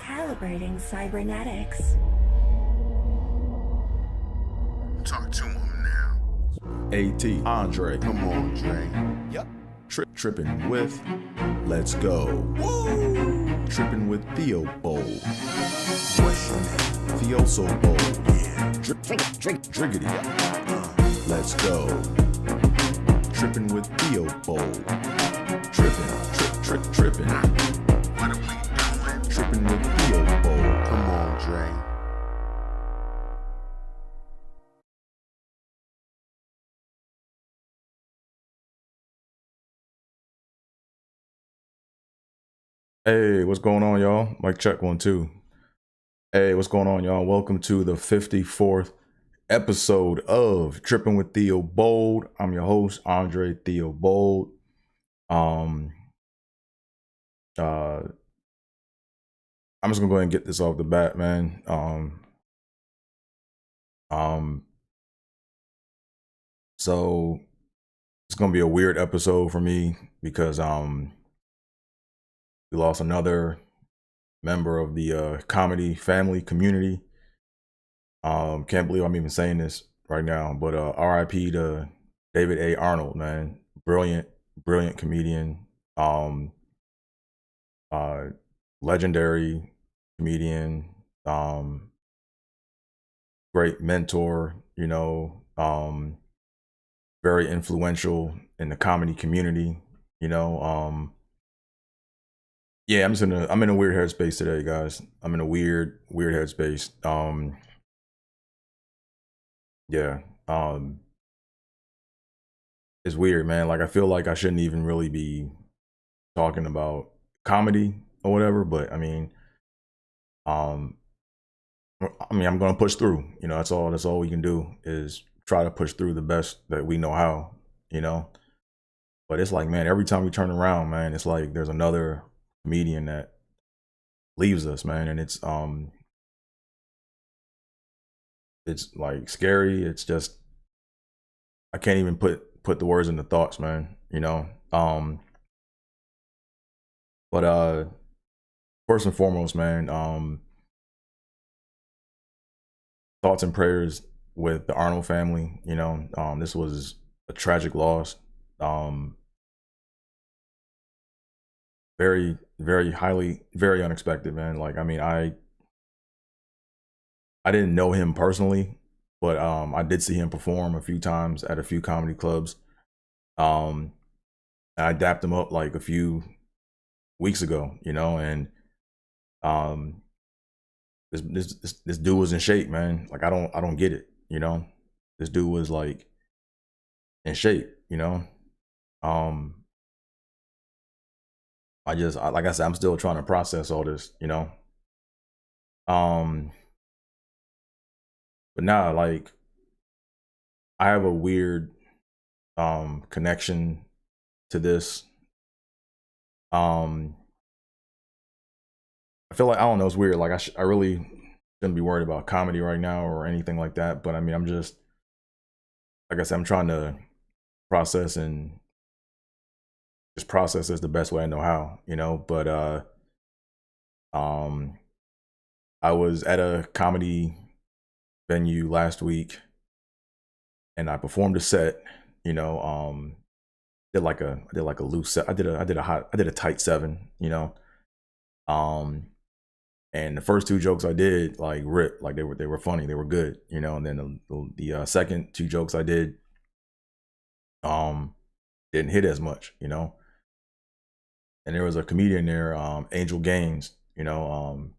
Calibrating cybernetics. Talk to him now. AT, Andre, Come on, Dre. Yep. Trippin with Let's Go. Woo! Trippin with Theobold. What's your name? Theo so bold. Yeah. Driggity. Let's go. Trippin with Theobold. Trippin. What are we doing? Trippin with Theobold. Come on, Dre. Hey, what's going on, y'all? Mic check 1 2. Hey, what's going on, y'all? Welcome to the 54th episode of Trippin with Theobold. I'm your host, Andre Theobold. I'm just gonna go ahead and get this off the bat, man. So it's gonna be a weird episode for me because we lost another member of the comedy family community. Can't believe I'm even saying this right now, but RIP to David A. Arnold, man. Brilliant comedian. Legendary comedian. Great mentor, you know. Very influential in the comedy community, you know. Yeah, I'm in a weird headspace today, guys. I'm in a weird headspace. Yeah. It's weird, man. Like, I feel like I shouldn't even really be talking about comedy or whatever, but I mean, I'm gonna push through. You know, that's all we can do is try to push through the best that we know how, you know. But it's like, man, every time we turn around, man, it's like there's another comedian that leaves us, man, and it's like scary. It's just, I can't even put the words into thoughts, man, you know. But first and foremost, man, thoughts and prayers with the Arnold family, you know. This was a tragic loss. Very unexpected, man. Like, I mean, I didn't know him personally, but I did see him perform a few times at a few comedy clubs. And I dapped him up like a few weeks ago, you know, and this dude was in shape, man. Like, I don't get it, you know. This dude was like in shape, you know. Like I said, I'm still trying to process all this, you know. But nah, like, I have a weird connection to this. I feel like, I don't know, it's weird. Like, I really shouldn't be worried about comedy right now or anything like that. But I mean, I'm just, like I said, I'm trying to process and just process this the best way I know how, you know. But I was at a comedy venue last week and I performed a set, you know. I did like a loose set. I did a tight 7, you know. And the first 2 jokes I did, like, ripped. Like, they were funny, they were good, you know. And then the second 2 jokes I did didn't hit as much, you know. And there was a comedian there, Angel Gaines, you know,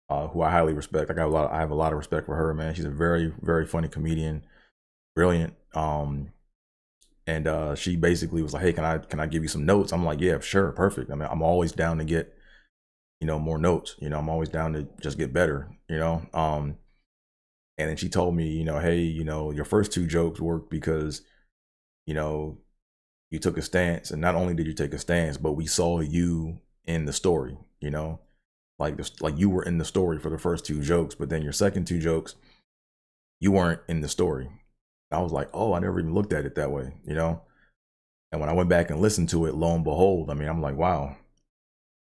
who I highly respect. I have a lot of respect for her, man. She's a very funny comedian, brilliant. And she basically was like, "Hey, can I give you some notes?" I'm like, "Yeah, sure, perfect." I mean, I'm always down to get, you know, more notes. You know, I'm always down to just get better, you know. And then she told me, you know, "Hey, you know, your first 2 jokes worked because, you know, you took a stance, and not only did you take a stance, but we saw you in the story, you know, like you were in the story for the first 2 jokes, but then your second 2 jokes, you weren't in the story." I was like, "Oh, I never even looked at it that way," you know. And when I went back and listened to it, lo and behold, I mean, I'm like, wow,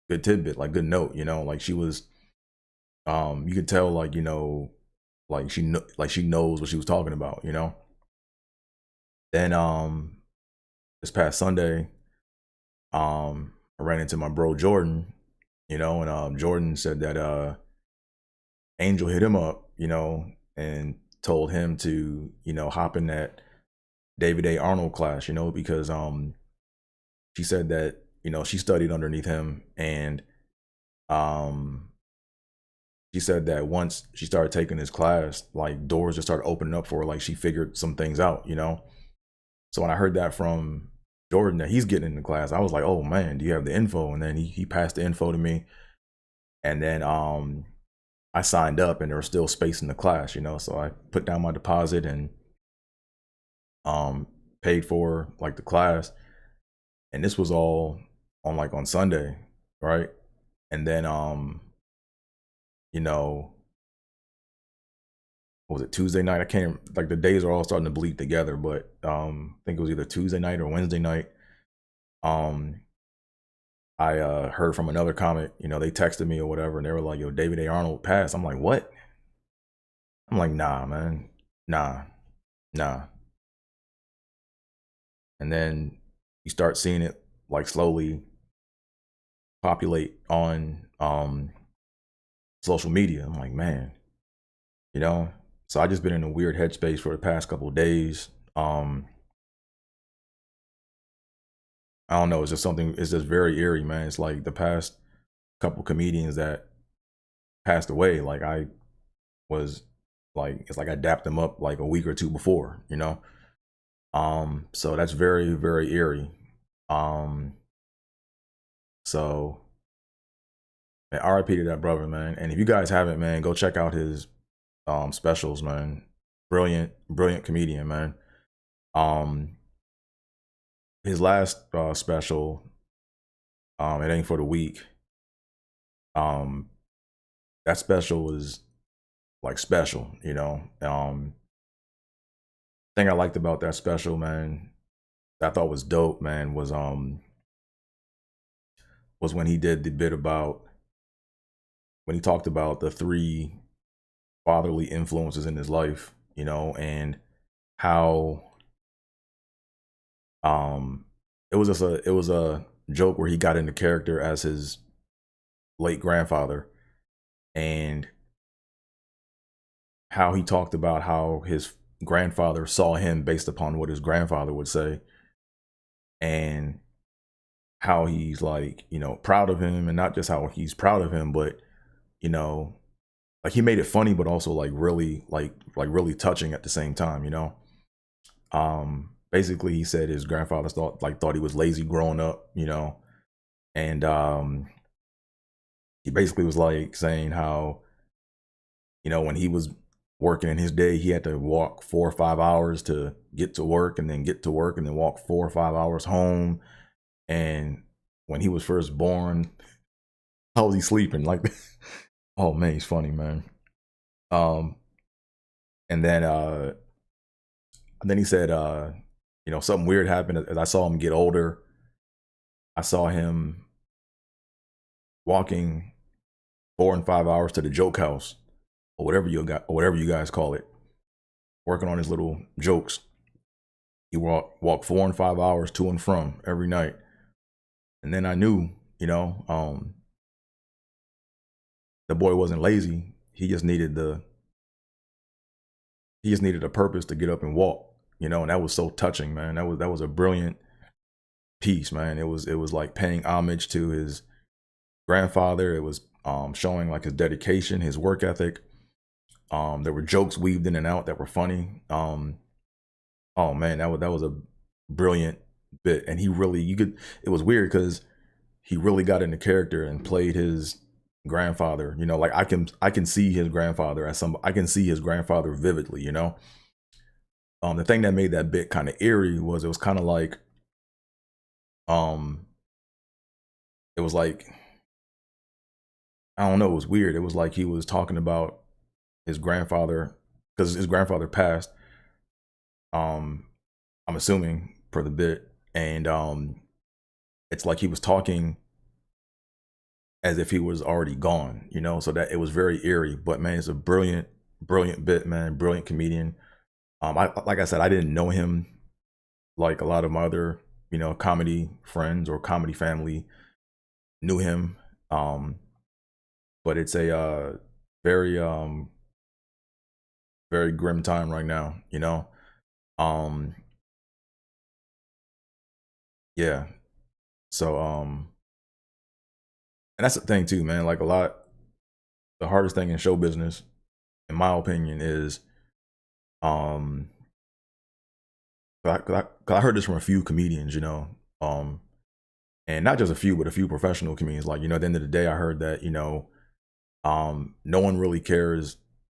good tidbit, like good note, you know, like she was, you could tell, like, you know, like she knows what she was talking about, you know. Then this past Sunday, I ran into my bro Jordan, you know, and Jordan said that Angel hit him up, you know, and told him to, you know, hop in that David A. Arnold class, you know, because she said that, you know, she studied underneath him, and um she said that once she started taking his class, like doors just started opening up for her, like she figured some things out, you know. So when I heard that from Jordan that he's getting in the class, I was like, oh man, do you have the info? And then he passed the info to me, and then I signed up, and there was still space in the class, you know. So I put down my deposit and paid for like the class, and this was all on like on Sunday, right? And then you know, what was it, Tuesday night? I can't, like, the days are all starting to bleed together, but I think it was either Tuesday night or Wednesday night. I heard from another comic, you know, they texted me or whatever, and they were like, yo, David A. Arnold passed. I'm like, what? I'm like, nah, man. Nah. And then you start seeing it like slowly populate on social media. I'm like, man, you know. So I just been in a weird headspace for the past couple of days. I don't know, it's just something, it's just very eerie, man. It's like the past couple comedians that passed away, like I was like, it's like I dapped them up like a week or two before, you know. So that's very, very eerie. So man, RIP to that brother, man. And if you guys haven't, man, go check out his specials, man. Brilliant, brilliant comedian, man. His last special, It Ain't for the Week. That special was like special, you know. Thing I liked about that special, man, that I thought was dope, man, was when he did the bit about, when he talked about the 3 fatherly influences in his life, you know, and how it was just a joke where he got into character as his late grandfather, and how he talked about how his grandfather saw him based upon what his grandfather would say, and how he's like, you know, proud of him, and not just how he's proud of him, but, you know, like he made it funny, but also like really, like really touching at the same time, you know. Basically he said his grandfather thought he was lazy growing up, you know, and he basically was like saying how, you know, when he was working in his day, he had to walk 4 or 5 hours to get to work, and then get to work, and then walk 4 or 5 hours home. And when he was first born, how was he sleeping? Like, oh man, he's funny, man. And then he said, you know, something weird happened as I saw him get older. I saw him walking 4 and 5 hours to the joke house, or whatever you guys call it, working on his little jokes. He walk 4 and 5 hours to and from every night. And then I knew, you know, the boy wasn't lazy. He just needed a purpose to get up and walk, you know. And that was so touching, man. That was a brilliant piece, man. It was like paying homage to his grandfather. It was showing like his dedication, his work ethic. There were jokes weaved in and out that were funny. Oh man, that was a brilliant bit. And he really, it was weird because he really got into character and played his grandfather, you know. Like I can see his grandfather I can see his grandfather vividly, you know. The thing that made that bit kind of eerie was, it was kind of like, it was like, I don't know, it was weird. It was like he was talking about his grandfather, because his grandfather passed, I'm assuming, for the bit. And it's like he was talking as if he was already gone, you know, so that it was very eerie. But man, it's a brilliant, brilliant bit, man, brilliant comedian. Like I said, I didn't know him like a lot of my other, you know, comedy friends or comedy family knew him. But it's a very very grim time right now, you know. Um yeah. So and that's the thing too, man. Like the hardest thing in show business, in my opinion, is um 'cause I heard this from a few comedians, you know, and not just a few, but a few professional comedians. Like, you know, at the end of the day, I heard that, you know, no one really cares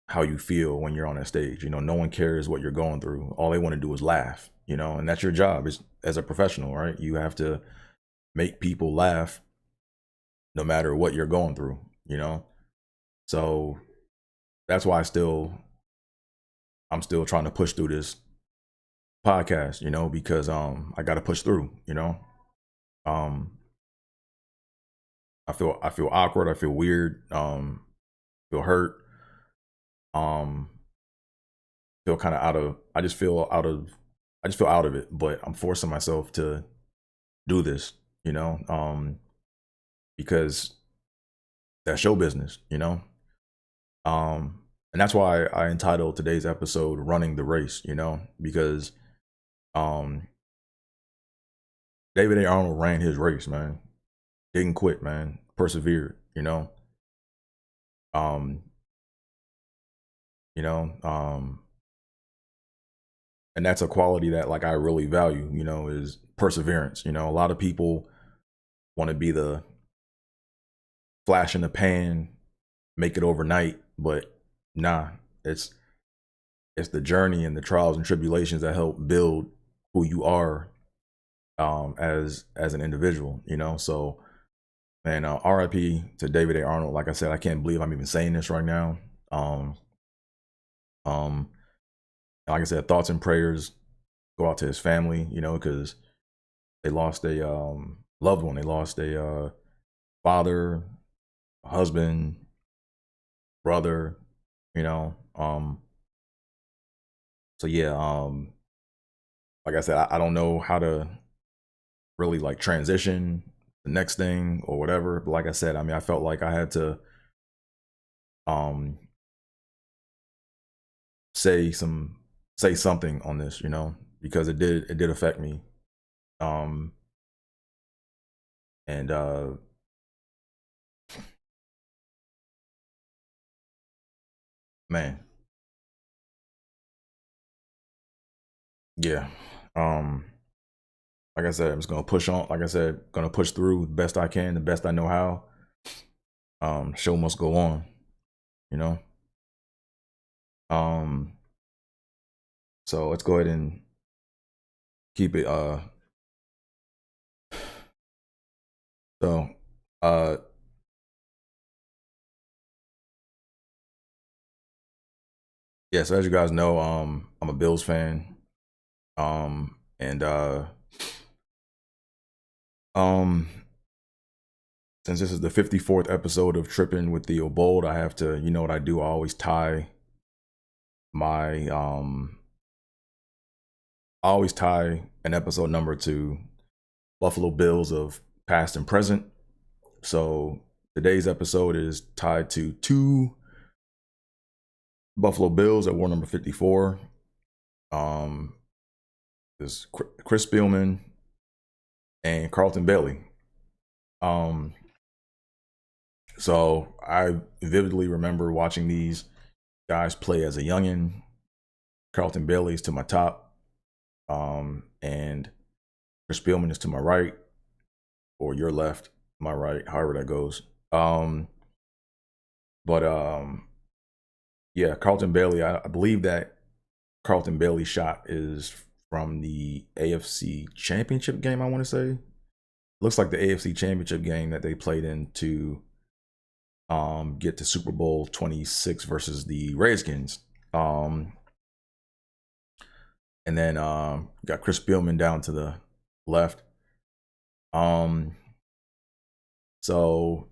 how you feel when you're on that stage. You know, no one cares what you're going through. All they want to do is laugh, you know, and that's your job as a professional, right? You have to make people laugh no matter what you're going through, you know? So that's why I'm still trying to push through this podcast, you know, because I gotta push through, you know. Um I feel awkward, I feel weird, feel hurt, um, feel kind of out of I just feel out of it, but I'm forcing myself to do this, you know, because that's show business, you know. And that's why I entitled today's episode "Running the Race," you know, because um, David A. Arnold ran his race, man. Didn't quit, man. Persevered, you know. Um, you know, and that's a quality that like I really value, you know, is perseverance. You know, a lot of people want to be the flash in the pan, make it overnight, but nah, it's the journey and the trials and tribulations that help build who you are as an individual, you know. So man, RIP to David A. Arnold. Like I said, I can't believe I'm even saying this right now. Um like I said, thoughts and prayers go out to his family, you know, because they lost a loved one. They lost a father, a husband, brother, you know. So yeah, like I said, I don't know how to really like transition the next thing or whatever. But like I said, I mean, I felt like I had to um say something on this, you know, because it did affect me. Um and man, yeah. Um like I said, I'm just gonna push on. Like I said, gonna push through the best I can, the best I know how. Show must go on, you know. Um, so let's go ahead and keep it. So, uh, yeah. So as you guys know, I'm a Bills fan. And um, since this is the 54th episode of Trippin with Theobold, I have to, you know what I do? I always tie my I always tie an episode number to Buffalo Bills of past and present. So today's episode is tied to two Buffalo Bills at war number 54. Is Chris Spielman and Carlton Bailey. Um, so I vividly remember watching these guys play as a youngin. Carlton Bailey is to my top, and Chris Spielman is to my right, or your left, my right, however that goes. But yeah, Carlton Bailey. I believe that Carlton Bailey shot is from the AFC Championship game. I want to say, looks like the AFC Championship game that they played in to get to Super Bowl 26 versus the Redskins. And then got Chris Spielman down to the left. So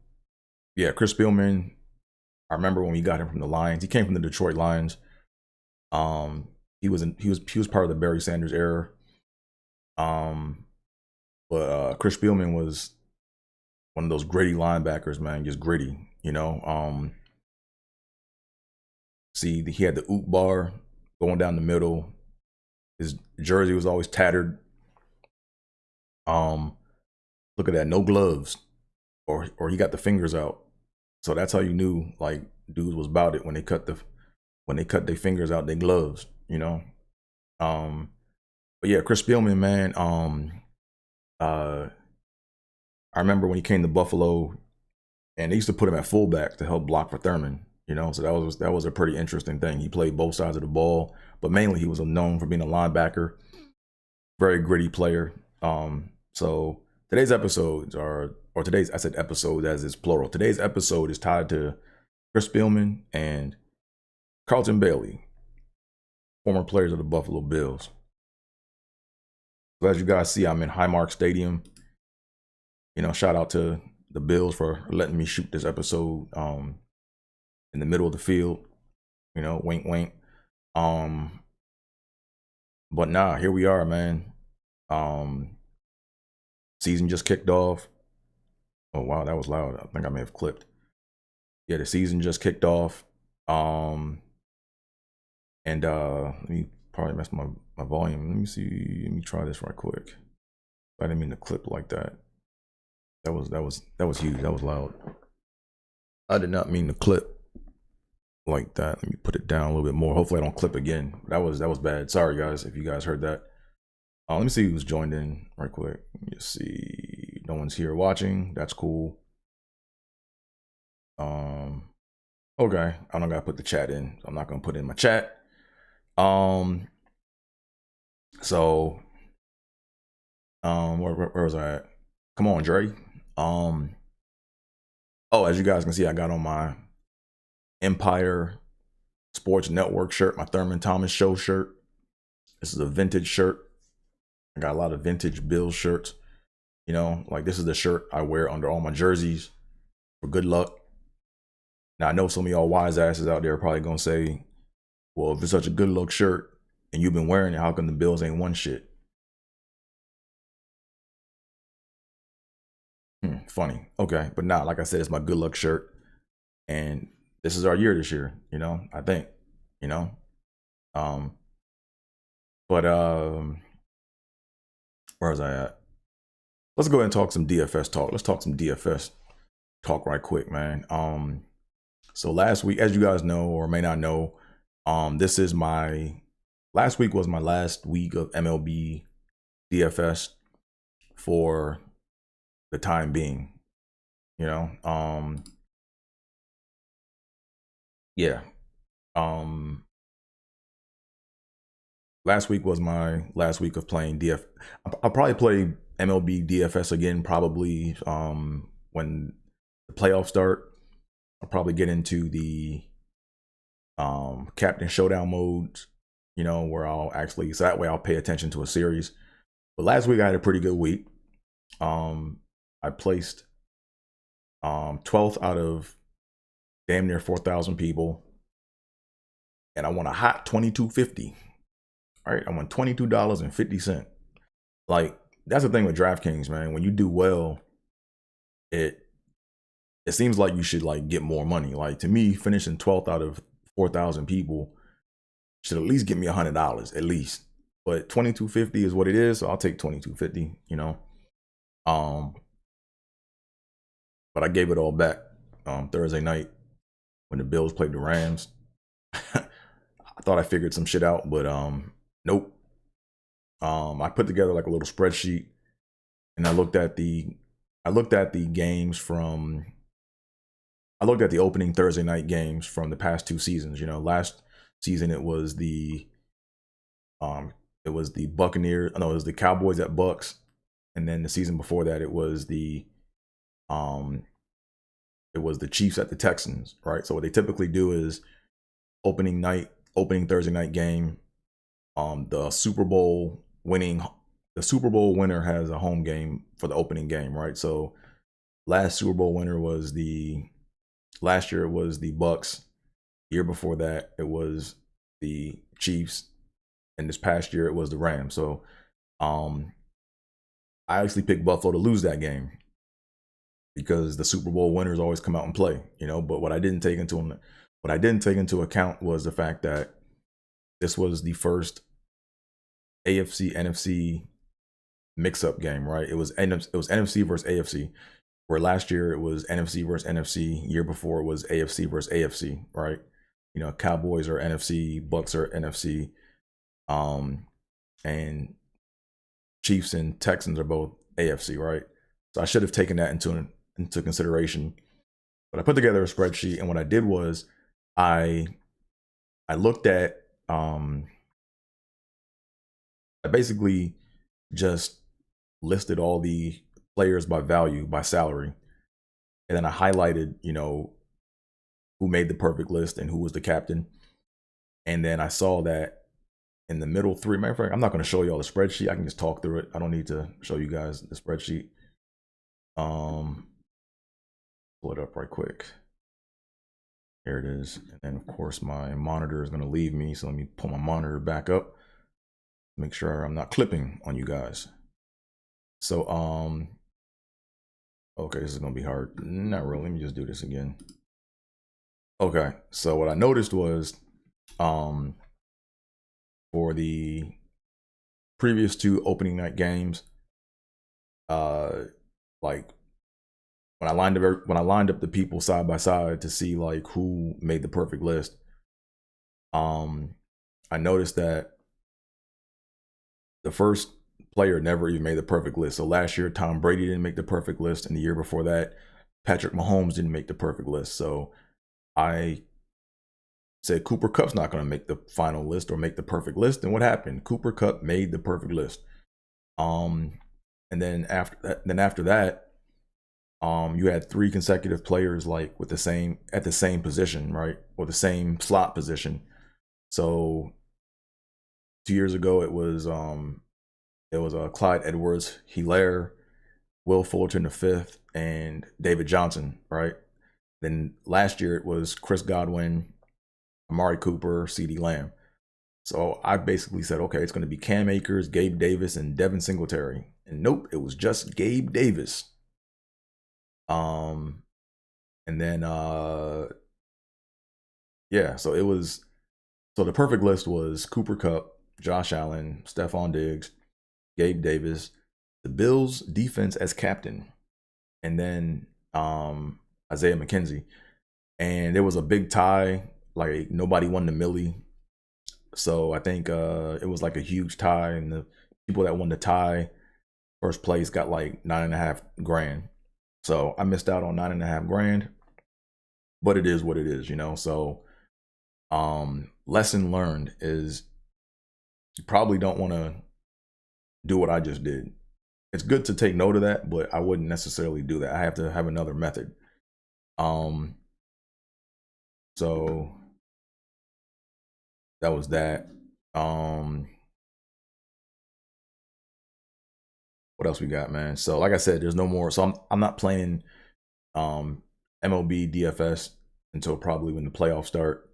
Yeah, Chris Spielman. I remember when we got him from the Lions. He came from the Detroit Lions. He was part of the Barry Sanders era. But Chris Spielman was one of those gritty linebackers, man, just gritty, you know. See, he had the oop bar going down the middle. His jersey was always tattered. Look at that, no gloves, or he got the fingers out. So that's how you knew like dudes was about it when they cut their fingers out, their gloves, you know. But yeah, Chris Spielman, man. I remember when he came to Buffalo, and they used to put him at fullback to help block for Thurman. You know, so that was a pretty interesting thing. He played both sides of the ball, but mainly he was known for being a linebacker. Very gritty player. So today's episodes are, or today's, I said episode as is plural. Today's episode is tied to Chris Spielman and Carlton Bailey, former players of the Buffalo Bills. So as you guys see, I'm in Highmark Stadium. You know, shout out to the Bills for letting me shoot this episode in the middle of the field. You know, wink, wink. But nah, here we are, man. Season just kicked off. Oh wow, that was loud. I think I may have clipped. Yeah, the season just kicked off. And let me probably mess my volume. Let me see. Let me try this right quick. I didn't mean to clip like that. That was huge. That was loud. I did not mean to clip like that. Let me put it down a little bit more. Hopefully I don't clip again. That was bad. Sorry guys if you guys heard that. Let me see who's joined in right quick. Let me just see. No one's here watching. That's cool. Okay. I don't gotta put the chat in. I'm not gonna put in my chat. So where was I at? Come on, Dre. Oh, as you guys can see, I got on my Empire Sports Network shirt, my Thurman Thomas Show shirt. This is a vintage shirt. I got a lot of vintage Bills shirts. You know, like this is the shirt I wear under all my jerseys for good luck. Now I know some of y'all wise asses out there are probably gonna say, well, if it's such a good luck shirt and you've been wearing it, how come the Bills ain't won shit? Funny. Okay, but nah, like I said, it's my good luck shirt. And this is our year this year, you know, I think, you know. But where was I at? Let's go ahead and talk some DFS talk. Let's talk some DFS talk right quick, man. So last week, as you guys know or may not know, this is last week was my last week of MLB DFS for the time being, you know. Yeah. Last week was my last week of playing DFS. I'll probably play MLB DFS again, probably when the playoffs start. I'll probably get into the Captain Showdown modes, you know, where I'll actually, so that way I'll pay attention to a series. But last week I had a pretty good week. I placed 12th out of damn near 4,000 people, and I won a hot $22.50. All right, I won $22.50. Like, that's the thing with DraftKings, man. When you do well, it seems like you should like get more money. Like, to me, finishing 12th out of 4,000 people should at least get me $100 at least. But $22.50 is what it is, so I'll take $22.50. You know, but I gave it all back Thursday night when the Bills played the Rams. I thought I figured some shit out, but nope. I put together like a little spreadsheet, and I looked at the games from. I looked at the opening Thursday night games from the past two seasons. You know, last season it was the Buccaneers. No, it was the Cowboys at Bucks, and then the season before that it was the Chiefs at the Texans. Right. So what they typically do is opening Thursday night game. The Super Bowl winner has a home game for the opening game, right? So last Super Bowl winner was the Last year it was the Bucks. Year before that it was the Chiefs, and this past year it was the Rams. So I actually picked Buffalo to lose that game because the Super Bowl winners always come out and play, you know. But what I didn't take into account was the fact that this was the first AFC NFC mix-up game, right? It was NFC versus AFC, where last year it was NFC versus NFC. Year before it was AFC versus AFC, right? You know, Cowboys are NFC, Bucks are NFC, and Chiefs and Texans are both AFC, right? So I should have taken that into consideration. But I put together a spreadsheet, and what I did was I looked at I basically just listed all the players by value, by salary, and then I highlighted, you know, who made the perfect list and who was the captain. And then I saw that in the middle three, matter of fact, I'm not going to show you all the spreadsheet. I can just talk through it. I don't need to show you guys the spreadsheet. Pull it up right quick. Here it is. And then of course my monitor is going to leave me. So let me pull my monitor back up. Make sure I'm not clipping on you guys. So, okay, this is going to be hard. Not really. Let me just do this again. Okay. So what I noticed was, for the previous two opening night games, like when I lined up the people side by side to see like who made the perfect list, I noticed that the first player never even made the perfect list. So last year Tom Brady didn't make the perfect list, and the year before that Patrick Mahomes didn't make the perfect list. So I said Cooper Kupp's not going to make the final list or make the perfect list. And what happened? Cooper Kupp made the perfect list. And then after that, you had three consecutive players like with at the same position, right? Or the same slot position. So 2 years ago it was Clyde Edwards-Helaire, Will Fulton V, and David Johnson, right? Then last year it was Chris Godwin, Amari Cooper, CeeDee Lamb. So I basically said, okay, it's going to be Cam Akers, Gabe Davis, and Devin Singletary. And nope, it was just Gabe Davis. And then yeah, so the perfect list was Cooper Kupp, Josh Allen, Stephon Diggs, Gabe Davis, the Bills defense as captain, and then Isaiah McKenzie. And there was a big tie, like nobody won the millie. So I think it was like a huge tie, and the people that won the tie, first place, got like $9.5 grand. So I missed out on $9.5 grand, but it is what it is, you know. So lesson learned is you probably don't want to do what I just did. It's good to take note of that, but I wouldn't necessarily do that. I have to have another method. So that was that. What else we got, man? So like I said, there's no more. So I'm not playing MLB DFS until probably when the playoffs start,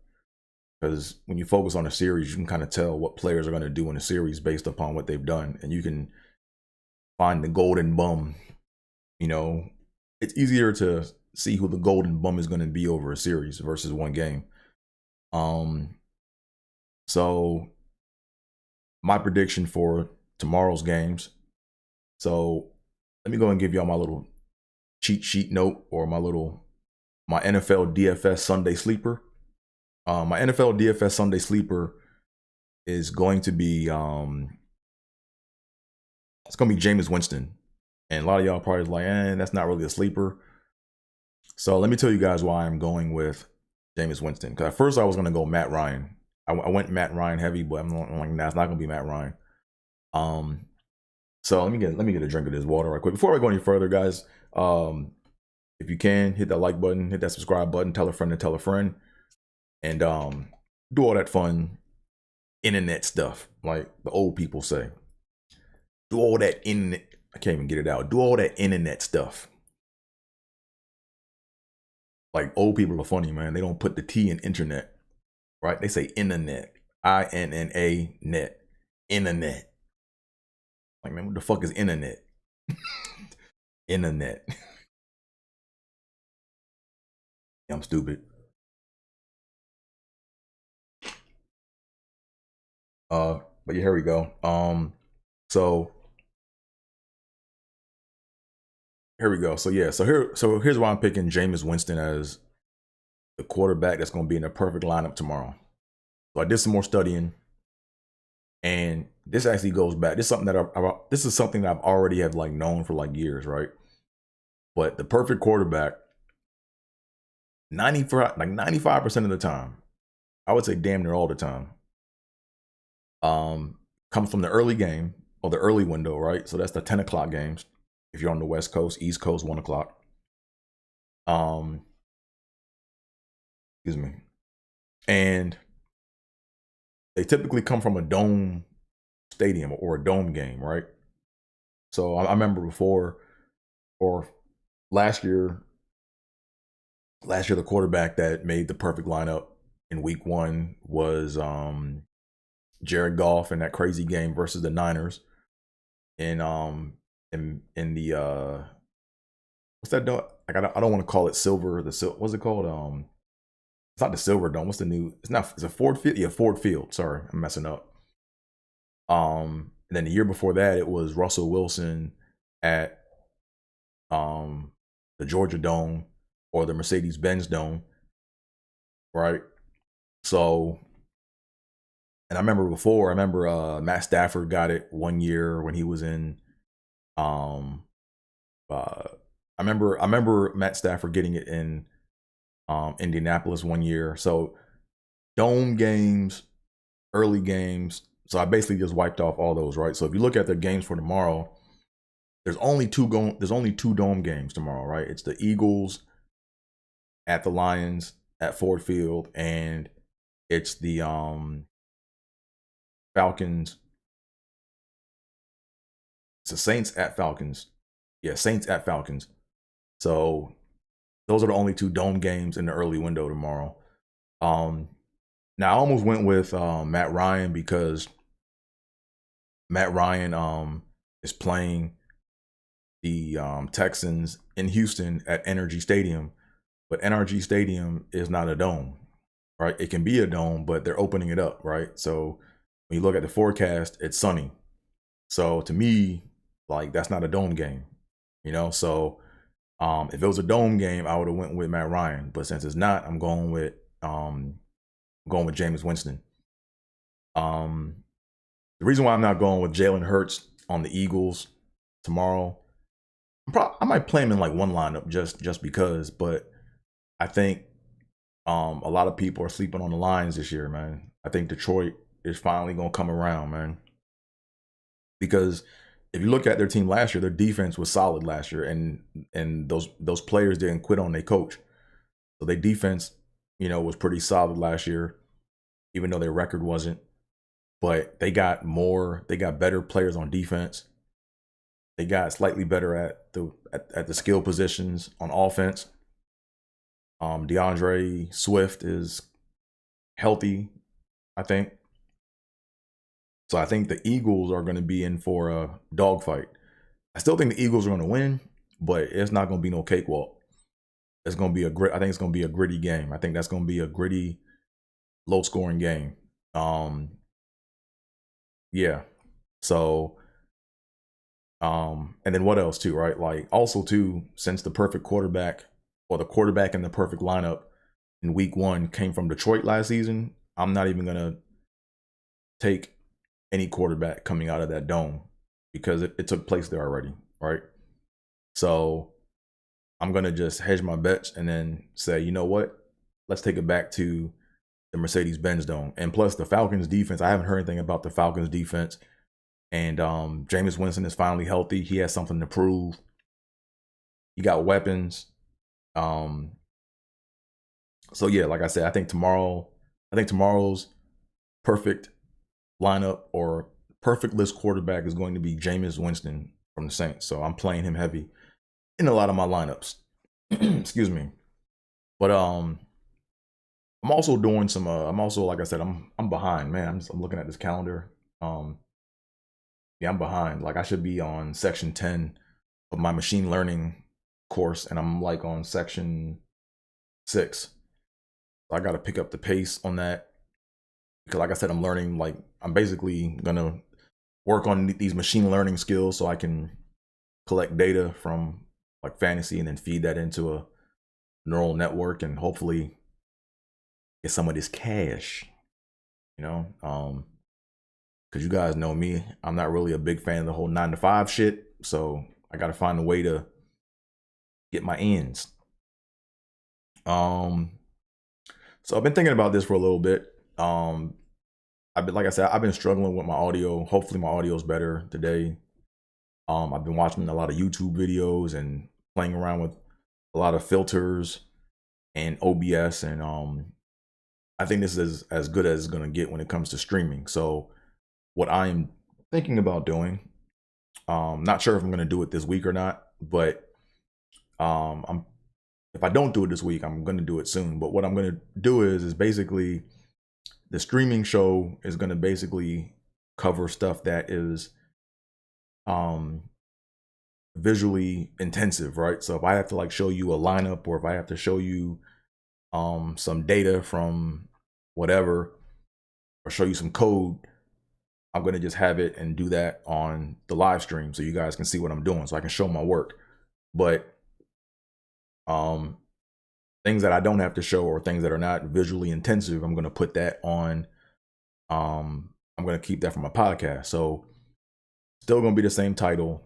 because when you focus on a series, you can kind of tell what players are going to do in a series based upon what they've done, and you can find the golden bum. You know, it's easier to see who the golden bum is going to be over a series versus one game. So my prediction for tomorrow's games. So let me go and give y'all my little cheat sheet note, or my NFL DFS Sunday Sleeper. My NFL DFS Sunday Sleeper is going to be it's going to be Jameis Winston. And a lot of y'all probably like, that's not really a sleeper. So let me tell you guys why I'm going with Jameis Winston. Because at first I was going to go Matt Ryan. I went Matt Ryan heavy, but I'm like, nah, it's not going to be Matt Ryan. So let me get a drink of this water right quick. Before I go any further, guys, if you can, hit that like button, hit that subscribe button, tell a friend to tell a friend, and do all that fun internet stuff, like the old people say. Do all that internet. I can't even get it out. Do all that internet stuff. Like old people are funny, man. They don't put the T in internet, right? They say internet, INNA net, internet. Like, man, what the fuck is internet? Internet. I'm stupid. But yeah, here we go. So here we go. So yeah, so here's why I'm picking Jameis Winston as the quarterback that's going to be in the perfect lineup tomorrow. So I did some more studying, and this actually goes back. This is something that this is something that I've already have like known for like years, right? But the perfect quarterback, 95% of the time, I would say damn near all the time, comes from the early game or the early window, right? So that's the 10 o'clock games. If you're on the West Coast, East Coast, 1 o'clock. Excuse me. And they typically come from a dome stadium or a dome game, right? So I remember before, or last year, the quarterback that made the perfect lineup in week 1 was Jared Goff in that crazy game versus the Niners. In the what's that dome? Like I don't want to call it silver. What's it called? It's not the Silver Dome. What's the new? It's not. It's a Ford Field. Yeah, Ford Field. Sorry, I'm messing up. And then the year before that, it was Russell Wilson at the Georgia Dome or the Mercedes-Benz Dome, right? So, and I remember before. I remember Matt Stafford got it one year when he was in. I remember Matt Stafford getting it in Indianapolis one year. So dome games, early games. So I basically just wiped off all those, right? So if you look at their games for tomorrow, there's only two dome games tomorrow, right? It's the Eagles at the Lions at Ford Field, and it's the Falcons. It's the Saints at Falcons. Yeah, Saints at Falcons. So those are the only 2 dome games in the early window tomorrow. Now I almost went with Matt Ryan because Matt Ryan is playing the Texans in Houston at NRG Stadium, but NRG Stadium is not a dome, right? It can be a dome, but they're opening it up, right? So when you look at the forecast, it's sunny. So to me, like that's not a dome game, you know? So if it was a dome game, I would have went with Matt Ryan, but since it's not, I'm going with Jameis Winston. The reason why I'm not going with Jalen Hurts on the Eagles tomorrow, I might play him in like one lineup just because, but I think a lot of people are sleeping on the Lions this year, man. I think Detroit is finally gonna come around, man. Because if you look at their team last year, their defense was solid last year, and those players didn't quit on their coach. So their defense, was pretty solid last year, even though their record wasn't. But they got better players on defense. They got slightly better at the skill positions on offense. DeAndre Swift is healthy, I think. So I think the Eagles are going to be in for a dogfight. I still think the Eagles are going to win, but it's not going to be no cakewalk. I think it's going to be a gritty game. I think that's going to be a gritty, low-scoring game. Yeah. So, and then what else too, right? Like also too, since the perfect quarterback or the quarterback in the perfect lineup in week 1 came from Detroit last season, I'm not even going to take any quarterback coming out of that dome because it took place there already, right? So I'm going to just hedge my bets and then say, you know what? Let's take it back to the Mercedes-Benz Dome. And plus the Falcons defense, I haven't heard anything about the Falcons defense. And Jameis Winston is finally healthy. He has something to prove. He got weapons. So yeah, like I said, I think tomorrow's perfect lineup or perfect list quarterback is going to be Jameis Winston from the Saints. So I'm playing him heavy in a lot of my lineups. Excuse me. But I'm also doing some. I'm also, like I said, I'm behind, man. I'm looking at this calendar. Yeah, I'm behind. Like I should be on section 10 of my machine learning course, and I'm like on section 6. So I got to pick up the pace on that because, like I said, I'm learning. Like I'm basically gonna work on these machine learning skills so I can collect data from like fantasy and then feed that into a neural network and hopefully get some of this cash. You know, because you guys know me, I'm not really a big fan of the whole 9 to 5 shit. So I got to find a way to get my ends. So I've been thinking about this for a little bit. I've been, like I said, I've been struggling with my audio. Hopefully my audio is better today. I've been watching a lot of YouTube videos and playing around with a lot of filters and OBS, and I think this is as good as it's gonna get when it comes to streaming. So what I am thinking about doing, not sure if I'm gonna do it this week or not, but if I don't do it this week, I'm gonna do it soon. But what I'm gonna do is basically the streaming show is gonna basically cover stuff that is visually intensive, right? So if I have to like show you a lineup, or if I have to show you some data from whatever, or show you some code, I'm gonna just have it and do that on the live stream so you guys can see what I'm doing, so I can show my work. But things that I don't have to show, or things that are not visually intensive, I'm gonna put that on. I'm gonna keep that for my podcast. So still gonna be the same title.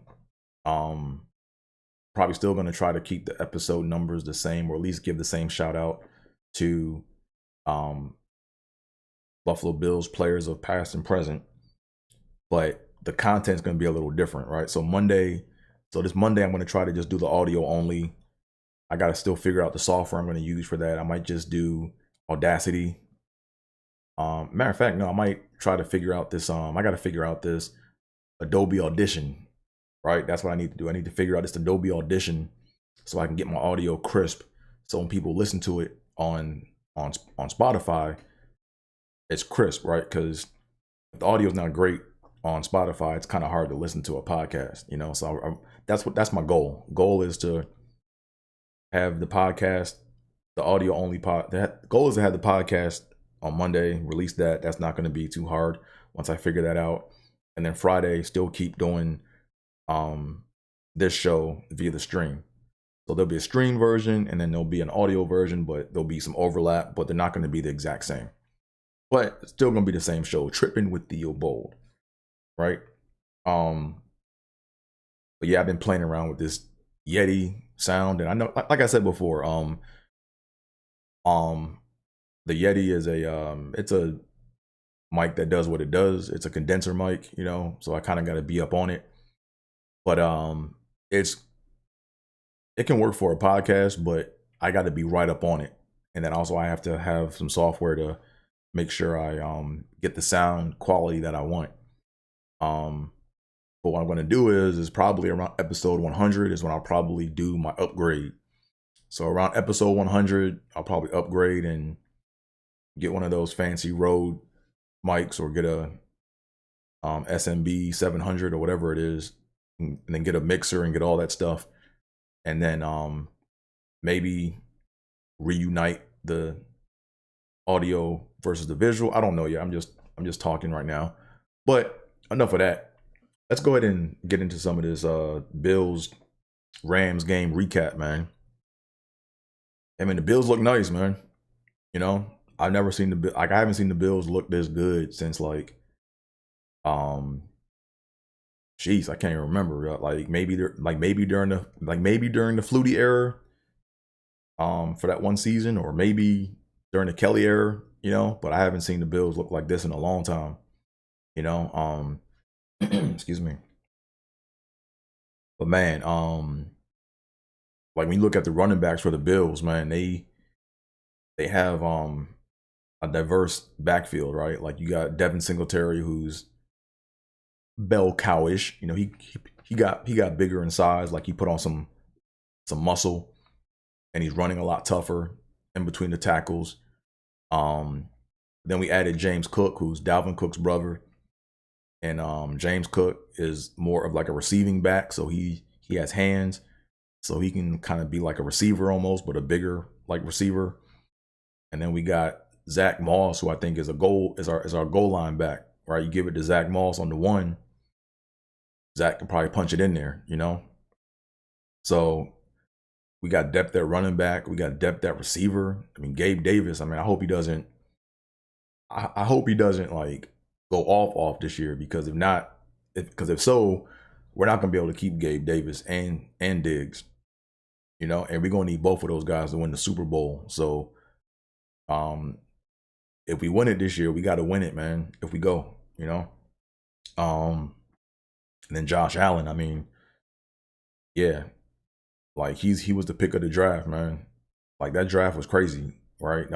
Probably still gonna try to keep the episode numbers the same, or at least give the same shout out to Buffalo Bills players of past and present. But the content's gonna be a little different, right? So this Monday, I'm gonna try to just do the audio only. I gotta still figure out the software I'm gonna use for that. I might just do Audacity. Matter of fact, no, I might try to figure out this. I gotta figure out this Adobe Audition, right? That's what I need to do. I need to figure out this Adobe Audition so I can get my audio crisp. So when people listen to it on Spotify, it's crisp, right? Because if the audio is not great on Spotify, it's kind of hard to listen to a podcast, you know. So that's my goal. Goal is to have the podcast, the audio only the goal is to have the podcast on Monday, release that. That's not going to be too hard once I figure that out. And then Friday, still keep doing this show via the stream. So there'll be a stream version, and then there'll be an audio version, but there'll be some overlap, but they're not going to be the exact same. But it's still going to be the same show, Trippin with Theobold, right? But yeah, I've been playing around with this Yeti sound, and I know, like I said before, the Yeti is it's a mic that does what it does. It's a condenser mic, you know, so I kind of got to be up on it. But it can work for a podcast, but I got to be right up on it. And then also I have to have some software to make sure I get the sound quality that I want. But what I'm going to do is probably around episode 100 is when I'll probably do my upgrade. So around episode 100, I'll probably upgrade and get one of those fancy Rode mics, or get a SMB 700 or whatever it is, and then get a mixer and get all that stuff. And then maybe reunite the audio versus the visual. I don't know yet. I'm just talking right now. But enough of that. Let's go ahead and get into some of this Bills Rams game recap, man. I mean, the Bills look nice, man. You know, I've never seen I haven't seen the Bills look this good since like jeez, I can't even remember. Like maybe during the Flutie era, for that one season, or maybe during the Kelly era, you know. But I haven't seen the Bills look like this in a long time, you know. Excuse me. But man, like when you look at the running backs for the Bills, man, they have a diverse backfield, right? Like you got Devin Singletary, who's bell cowish. You know, he got bigger in size, like he put on some muscle, and he's running a lot tougher. in between the tackles. Then we added James Cook, who's Dalvin Cook's brother. And James Cook is more of like a receiving back, so he has hands, so he can kind of be like a receiver almost, but a bigger like receiver. And then we got Zach Moss, who I think is our goal line back, right? You give it to Zach Moss on the one, Zach can probably punch it in there, you know? So we got depth at running back, we got depth at receiver. I mean, Gabe Davis, I mean, I hope he doesn't like go off this year, because if so, we're not gonna be able to keep Gabe Davis and Diggs, you know, and we're gonna need both of those guys to win the Super Bowl. So if we win it this year, we gotta win it, man. If we go, you know. And then Josh Allen, I mean, yeah, like he was the pick of the draft, man. Like that draft was crazy, right?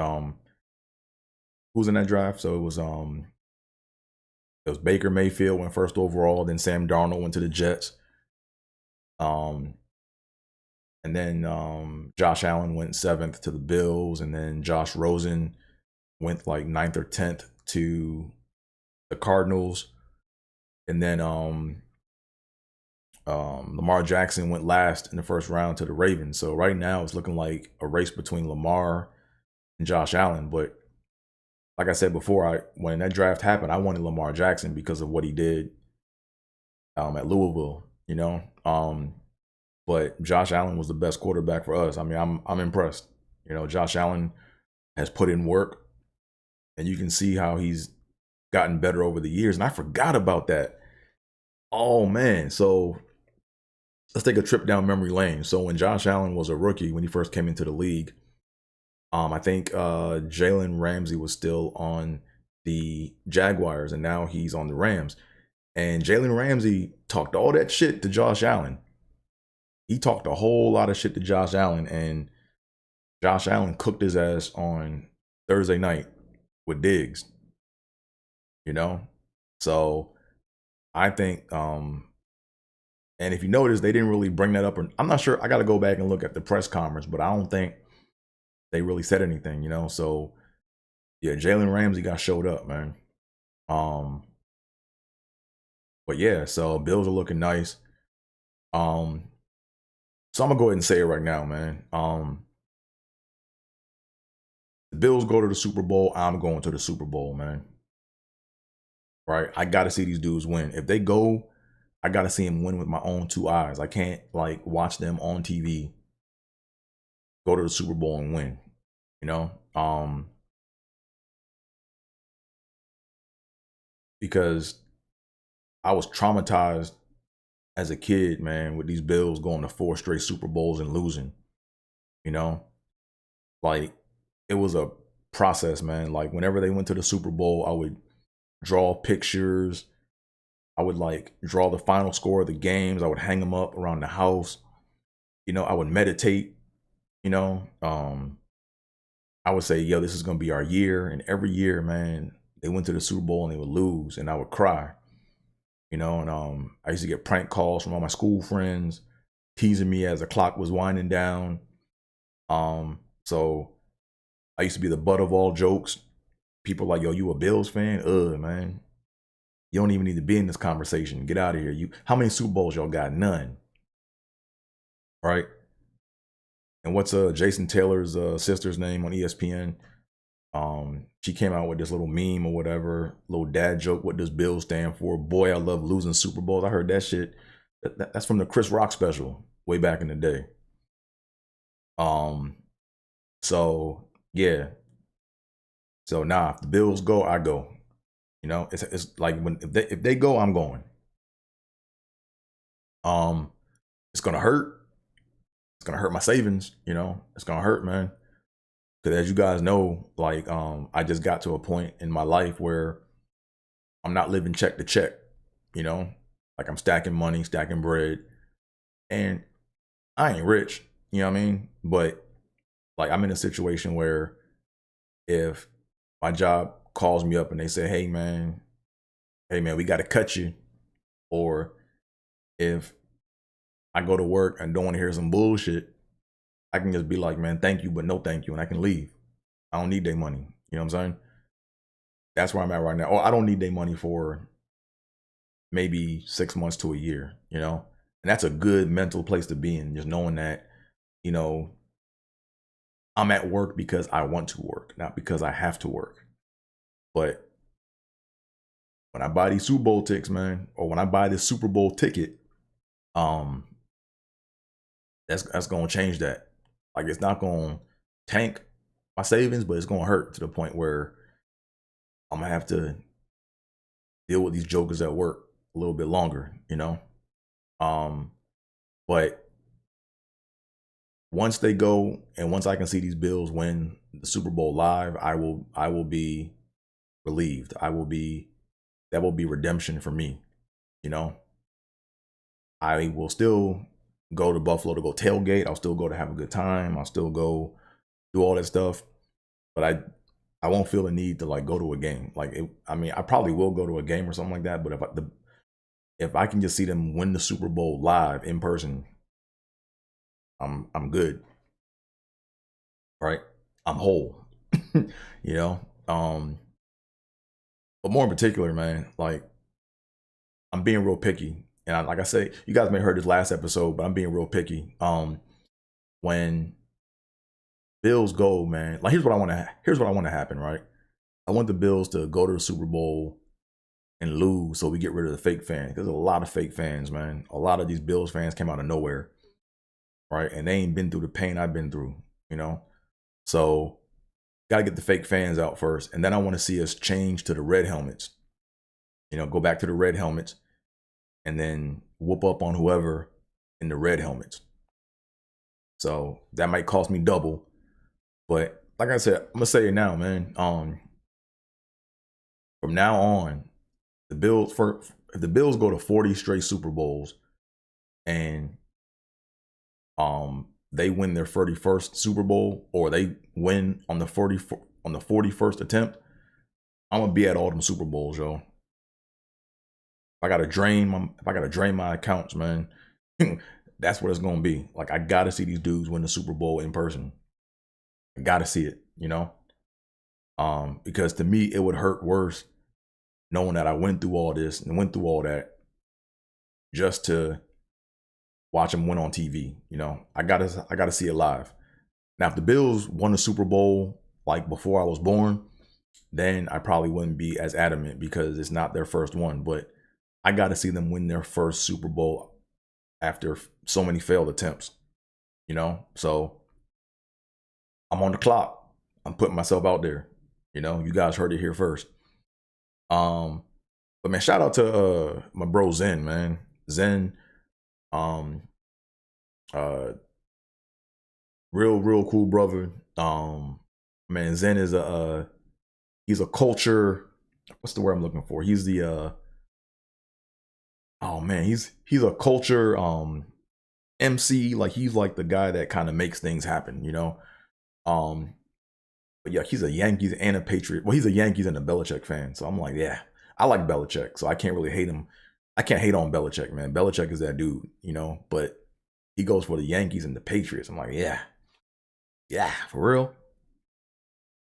Who's in that draft? So it was Baker Mayfield went first overall, then Sam Darnold went to the Jets. And then Josh Allen went 7th to the Bills, and then Josh Rosen went like 9th or 10th to the Cardinals. And then Lamar Jackson went last in the first round to the Ravens. So right now it's looking like a race between Lamar and Josh Allen. But like I said before, when that draft happened, I wanted Lamar Jackson because of what he did at Louisville, you know. But Josh Allen was the best quarterback for us. I mean, I'm impressed. You know, Josh Allen has put in work, and you can see how he's gotten better over the years. And I forgot about that. Oh man, so let's take a trip down memory lane. So when Josh Allen was a rookie, when he first came into the league, I think Jalen Ramsey was still on the Jaguars, and now he's on the Rams. And Jalen Ramsey talked all that shit to Josh Allen. He talked a whole lot of shit to Josh Allen, and Josh Allen cooked his ass on Thursday night with Diggs. You know? So I think, and if you notice, they didn't really bring that up. I'm not sure. I got to go back and look at the press conference, but I don't think they really said anything, you know? So yeah, Jalen Ramsey got showed up, man. But yeah, so Bills are looking nice. So I'm gonna go ahead and say it right now, man. The Bills go to the Super Bowl, I'm going to the Super Bowl, man. Right? I gotta see these dudes win. If they go, I gotta see them win with my own 2 eyes. I can't like watch them on TV go to the Super Bowl and win. You know? Because I was traumatized as a kid, man, with these Bills going to 4 straight Super Bowls and losing. You know? Like, it was a process, man. Like, whenever they went to the Super Bowl, I would draw pictures. I would like draw the final score of the games. I would hang them up around the house. You know, I would meditate, you know. I would say, yo, this is gonna be our year. And every year, man, they went to the Super Bowl and they would lose, and I would cry. You know, and I used to get prank calls from all my school friends teasing me as the clock was winding down. So I used to be the butt of all jokes. People like, yo, you a Bills fan? Man. You don't even need to be in this conversation. Get out of here. How many Super Bowls y'all got? None. Right? And what's Jason Taylor's sister's name on ESPN? She came out with this little meme or whatever, little dad joke. What does Bills stand for? Boy, I love losing Super Bowls. I heard that shit. That's from the Chris Rock special way back in the day. So yeah. So nah, if the Bills go, I go. You know, it's like if they go, I'm going. It's gonna hurt. It's gonna hurt my savings. You know, it's gonna hurt, man. Because as you guys know, like I just got to a point in my life where I'm not living check to check. You know, like I'm stacking money, stacking bread, and I ain't rich. You know what I mean? But like I'm in a situation where if my job calls me up and they say, hey man, we got to cut you. Or if I go to work and don't want to hear some bullshit I can just be like, man, thank you, but no thank you, and I can leave. I don't need their money. You know what I'm saying? That's where I'm at right now. I don't need their money for maybe 6 months to a year, you know? And that's a good mental place to be in, just knowing that, you know, I'm at work because I want to work, not because I have to work. But when I buy these Super Bowl tickets, man, or when I buy this Super Bowl ticket, that's gonna change that. Like, it's not gonna tank my savings, but it's gonna hurt to the point where I'm gonna have to deal with these jokers at work a little bit longer, you know? But once they go and once I can see these Bills win the Super Bowl live, I will be relieved. That will be redemption for me, you know? I will still go to Buffalo to go tailgate. I'll still go to have a good time. I'll still go do all that stuff. But I won't feel the need to like go to a game. Like, I mean, I probably will go to a game or something like that. But if I can just see them win the Super Bowl live in person, I'm good. Right? I'm whole. You know? But more in particular, man, like, I'm being real picky. And like I say, you guys may have heard this last episode, but I'm being real picky. When Bills go, man, like, here's what I want to happen, right? I want the Bills to go to the Super Bowl and lose so we get rid of the fake fans. There's a lot of fake fans, man. A lot of these Bills fans came out of nowhere, right? And they ain't been through the pain I've been through, you know? So, got to get the fake fans out first. And then I want to see us change to the red helmets. You know, go back to the red helmets and then whoop up on whoever in the red helmets. So that might cost me double. But like I said, I'm going to say it now, man. From now on, if the Bills go to 40 straight Super Bowls and they win their 31st Super Bowl, or they win on the 41st attempt, I'm gonna be at all them Super Bowls, yo. If I gotta drain my accounts, man, that's what it's gonna be. Like, I gotta see these dudes win the Super Bowl in person. I gotta see it, you know? Because to me, it would hurt worse knowing that I went through all this and went through all that just to watch them win on TV. You know, I gotta see it live. Now, if the Bills won the Super Bowl like before I was born, then I probably wouldn't be as adamant because it's not their first one. But I gotta see them win their first Super Bowl after so many failed attempts. You know, so I'm on the clock. I'm putting myself out there. You know, you guys heard it here first. But man, shout out to my bro Zen, man. Zen, real cool brother. Man, Zen is he's a culture. What's the word I'm looking for? He's the oh man, he's a culture MC. Like, he's like the guy that kind of makes things happen, you know. But yeah, he's a Yankees and a Patriot. Well, he's a Yankees and a Belichick fan. So I'm like, yeah, I like Belichick. So I can't really hate him. I can't hate on Belichick, man. Belichick is that dude, you know. But he goes for the Yankees and the Patriots. I'm like, yeah, for real.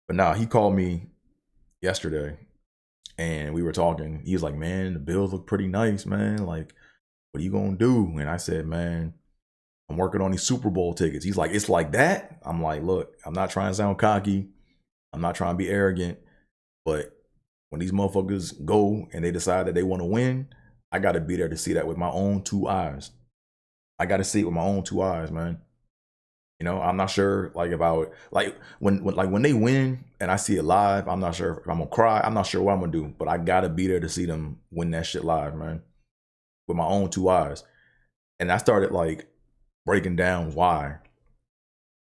But nah, he called me yesterday and we were talking. He was like, man, the Bills look pretty nice, man. Like, what are you gonna do? And I said, man, I'm working on these Super Bowl tickets. He's like, it's like that? I'm like, look, I'm not trying to sound cocky. I'm not trying to be arrogant. But when these motherfuckers go and they decide that they want to win, I got to be there to see that with my own two eyes. I got to see it with my own two eyes, man. You know, I'm not sure, like, about, like, when they win and I see it live, I'm not sure if I'm gonna cry. I'm not sure what I'm gonna do, but I gotta be there to see them win that shit live, man, with my own two eyes. And I started like breaking down why.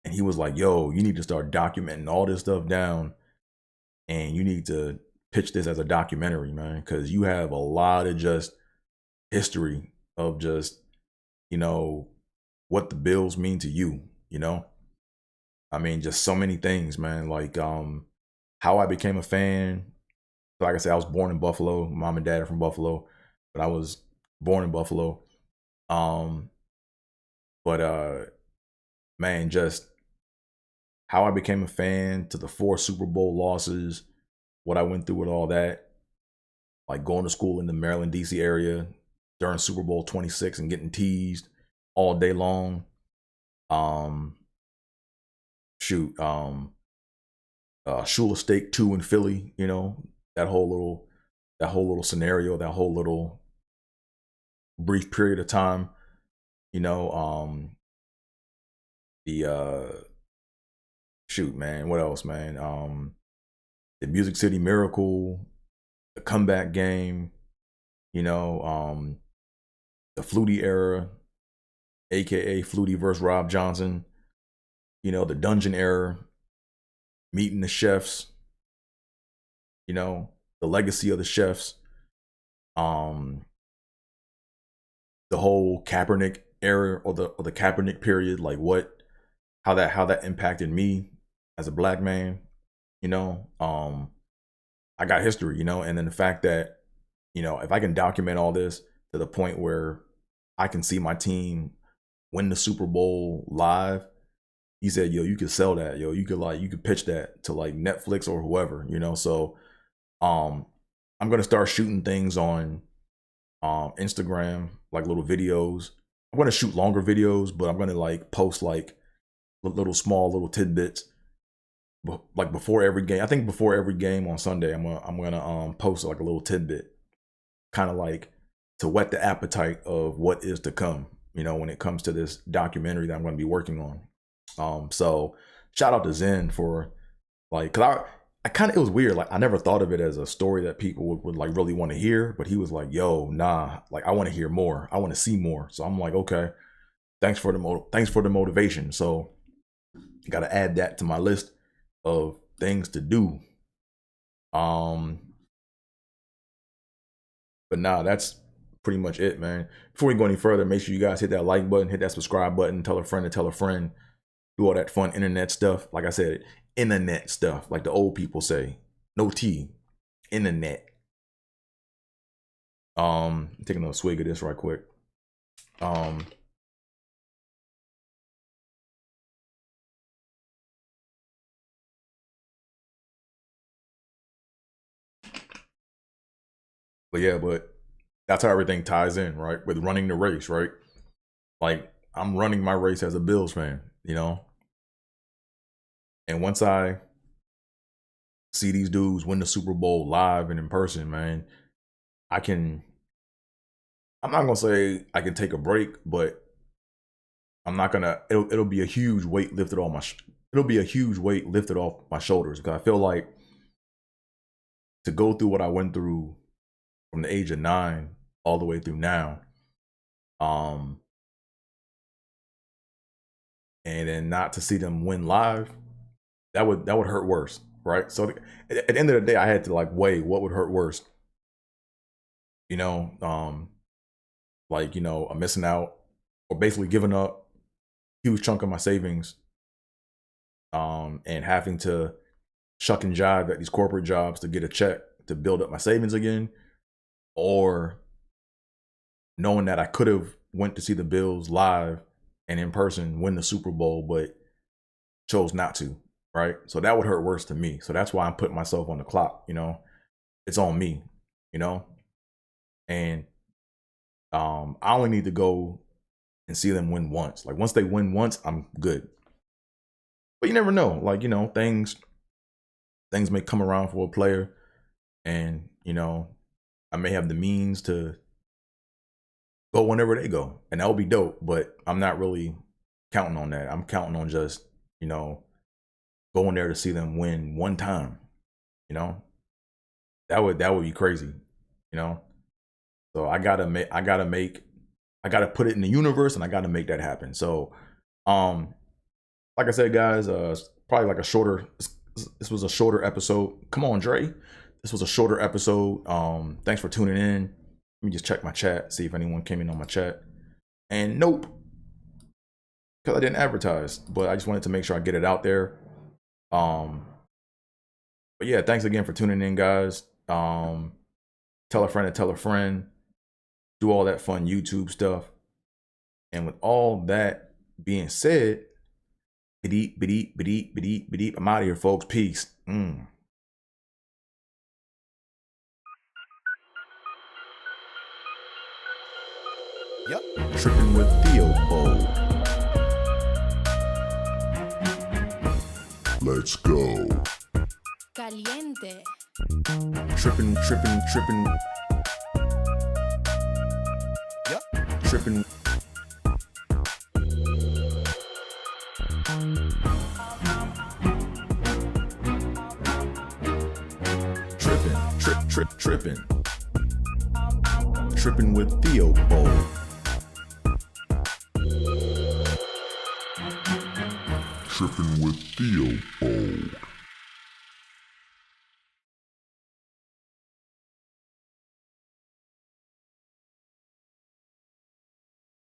And he was like, yo, you need to start documenting all this stuff down, and you need to pitch this as a documentary, man, because you have a lot of just history of just, you know, what the Bills mean to you, you know? I mean, just so many things, man. Like, how I became a fan. Like I said, I was born in Buffalo. Mom and dad are from Buffalo, but I was born in Buffalo. But man, just how I became a fan to the 4 Super Bowl losses, what I went through with all that, like going to school in the Maryland, DC area during Super Bowl 26 and getting teased all day long. Shula Steak 2 in Philly, you know, that whole little scenario, that whole little brief period of time, you know, man, what else, man? The Music City Miracle, the comeback game, you know, the Flutie era, aka Flutie versus Rob Johnson, you know, the Dungeon era, meeting the chefs, you know, the legacy of the chefs, the whole Kaepernick era or the Kaepernick period, like how that impacted me as a black man, you know. I got history, you know, and then the fact that, you know, if I can document all this to the point where I can see my team win the Super Bowl live, he said, yo, you could sell that, yo, you could pitch that to like Netflix or whoever, you know. So I'm gonna start shooting things on Instagram, like little videos. I'm gonna shoot longer videos, but I'm gonna like post like little tidbits, like before every game. I think before every game on Sunday, I'm gonna post like a little tidbit, kind of like to whet the appetite of what is to come, you know, when it comes to this documentary that I'm gonna be working on. So shout out to Zen for like, cause I kind of, it was weird. Like I never thought of it as a story that people would like really want to hear, but he was like, yo, nah, like I want to hear more. I want to see more. So I'm like, okay, thanks for the motivation. So you got to add that to my list of things to do. But nah, that's pretty much it, man. Before we go any further, make sure you guys hit that like button, hit that subscribe button, tell a friend to tell a friend, do all that fun internet stuff. Like I said, internet stuff, like the old people say, no T, internet. Take another swig of this right quick. But that's how everything ties in, right? With running the race, right? Like I'm running my race as a Bills fan, you know? And once I see these dudes win the Super Bowl live and in person, man, I'm not gonna say I can take a break, but I'm not gonna, it'll be a huge weight lifted off my shoulders, because I feel like to go through what I went through from the age of 9 all the way through now, and then not to see them win live, that would hurt worse, right? So at the end of the day, I had to like weigh what would hurt worse, you know, like, you know, I'm missing out or basically giving up a huge chunk of my savings, and having to shuck and jive at these corporate jobs to get a check to build up my savings again, or knowing that I could have went to see the Bills live and in person win the Super Bowl, but chose not to, right? So that would hurt worse to me. So that's why I'm putting myself on the clock, you know. It's on me, you know. And I only need to go and see them win once. Like once they win once, I'm good. But you never know. Like, you know, things may come around for a player, and, you know, I may have the means to go whenever they go, and that'll be dope. But I'm not really counting on that. I'm counting on just, you know, going there to see them win one time. You know, that would be crazy. You know, so I gotta put it in the universe, and I gotta make that happen. So, like I said, guys, probably like this was a shorter episode. Come on, Dre. This was a shorter episode. Thanks for tuning in. Let me just check my chat, see if anyone came in on my chat. And nope, because I didn't advertise, but I just wanted to make sure I get it out there. But yeah, thanks again for tuning in, guys. Tell a friend to tell a friend. Do all that fun YouTube stuff. And with all that being said, Beep. I'm out of here, folks. Peace. Yep. Trippin with Theobold. Let's go. Caliente. Trippin. Yep. Trippin. Trippin. Trippin with Theobold. Trippin with Theobold.